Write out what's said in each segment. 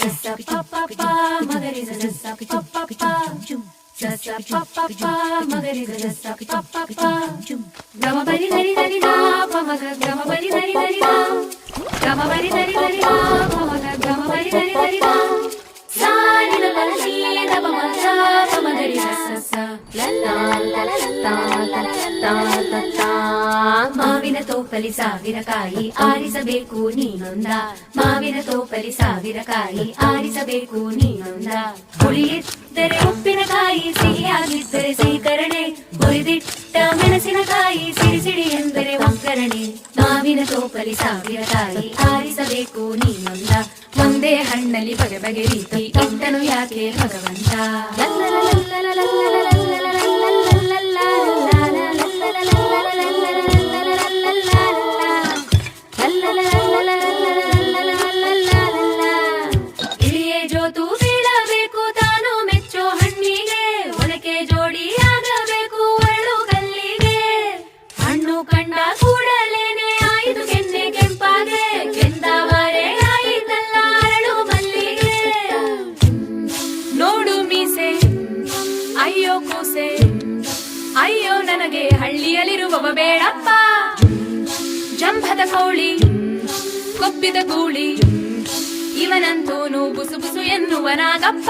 sa pa pa pa magari sa sa pa pa pa sa pa pa pa magari sa sa pa pa pa gama bari dari dari da pa maga gama bari dari dari da gama bari dari dari da pa maga gama bari dari dari da sa ni la la ni da pa maga pa magari sa sa la la la la la la la la ಮಾವಿನ ತೋಪಲಿ ಸಾವಿರ ಕಾಯಿ ಆರಿಸಬೇಕು ನೀನೊಂದ ಮಾವಿನ ತೋಪಲಿ ಸಾವಿರ ಕಾಯಿ ಆರಿಸಬೇಕು ನೀನೊಂದ ಹುಳಿಯಿದ್ದರೆ ಉಪ್ಪಿನಕಾಯಿ ಸಿಹಿಯಾಗಿದ್ದರೆ ಸೀಕರಣೆ ಹುರಿದಿಟ್ಟ ಮೆಣಸಿನಕಾಯಿ ಸಿಡಿ ಸಿಡಿ ಎಂದರೆ ಒಗ್ಗರಣೆ ಮಾವಿನ ತೋಪಲಿ ಸಾವಿರ ಕಾಯಿ ಆರಿಸಬೇಕು ನೀನೊಂದ ಒಂದೇ ಹಣ್ಣಲ್ಲಿ ಬಗೆ ಬಗೆ ರೀತಿ ಇಟ್ಟನು ಯಾಕೆ ಭಗವಂತ ಇಳಿಯೇ ಜೋತು ಬೀಳಬೇಕು ತಾನು ಮೆಚ್ಚೋ ಹಣ್ಣಿಗೆ ಒನಕೆ ಜೋಡಿ ಆಗಬೇಕು ಅರಳು ಕಲ್ಲಿಗೆ ಹಣ್ಣು ಕಂಡ ಕೂಡಲೇನೆ ಆಯಿತು ಕೆನ್ನೆ ಕೆಂಪಾಗೆ ಕೆಂದಾವರೆ ಆಯಿತಲ್ಲ ಅರಳು ಮಲ್ಲಿಗೆ ನೋಡು ಮೀಸೆ ಅಯ್ಯೋ ಕೂಸೆ ಅಯ್ಯೋ ನನಗೆ ಹಳ್ಳಿಯಲ್ಲಿರುವವ ಬೇಡಪ್ಪ ಜಂಭದ ಕೋಳಿ ಕೊಬ್ಬಿದ ಗೂಳಿ ಇವನಂತೂನು ಬುಸು ಬುಸು ಎನ್ನುವನಾಗಪ್ಪ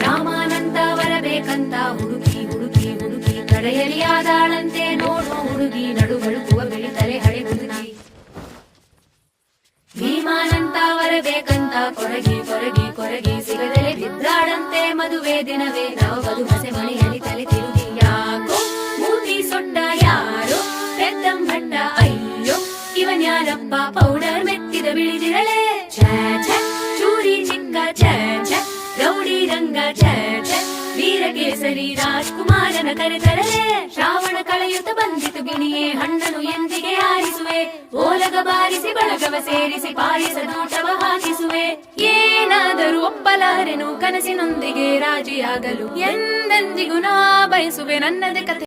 ರಾಮಾನಂತ ಬರಬೇಕಂತ ಹುಡುಕಿ ಹುಡುಕಿ ಹುಡುಕಿ ಕಡೆಯಲ್ಲಿ ಆದಾಳಂತೆ ನೋಡುವ ಹುಡುಗಿ ನಡು ಬಳುಕುವ ಬೆಳಿತಲೆ ಹಳೆ ಹುಡುಗಿ ಭೀಮಾನಂತ ಬರಬೇಕಂತ ಕೊರಗಿ ಕೊರಗಿ ಕೊರಗಿ ಸಿಗದಲೆ ಬಿದ್ದಾಡಂತೆ ಮದುವೆ ದಿನವೇ ನಾವು ಬದು ಹಸೆ ಮಳೆಯಲ್ಲಿ ತಲೆ ತಿರುಗಿ ಯಾಕೋ ಮೂತಿ ಸೊಟ್ಟ ಯಾರೋ ಪೆದ್ದಂಭಟ್ಟ ಅಯ್ಯೋ ಇವನ್ಯಾರಪ್ಪ ಪೌಡರ್ ಮೆತ್ತಿದ ಬಿಳಿದಿರಳೆ ಛೇ ಛೇ ಚೂರಿ ಚಿಕ್ಕ ಛೇ ಛೇ ರೌಡಿ ರಂಗ ಛೇ ಛೇ ವೀರಕೇಸರಿ ರಾಜ್ಕುಮಾರನ ಕರೆತರಲೆ ಶ್ರಾವಣ ಕಳೆಯುತ್ತ ಬಂದಿತು ಗಿಣಿಯೇ ಹಣ್ಣನು ಎಂದಿಗೆ ಆರಿಸುವೆ ಓಲಗ ಬಾರಿಸಿ ಬಳಗವ ಸೇರಿಸಿ ಪಾಯಸ ದೂಟವ ಹಾಕಿಸುವೆ ಏನಾದರೂ ಒಪ್ಪಲಾರೆನು ಕನಸಿನೊಂದಿಗೆ ರಾಜಿಯಾಗಲು ಎಂದೆಂದಿಗೂ ನಾ ಬಯಸುವೆ ನನ್ನದೇ ಕಥೆ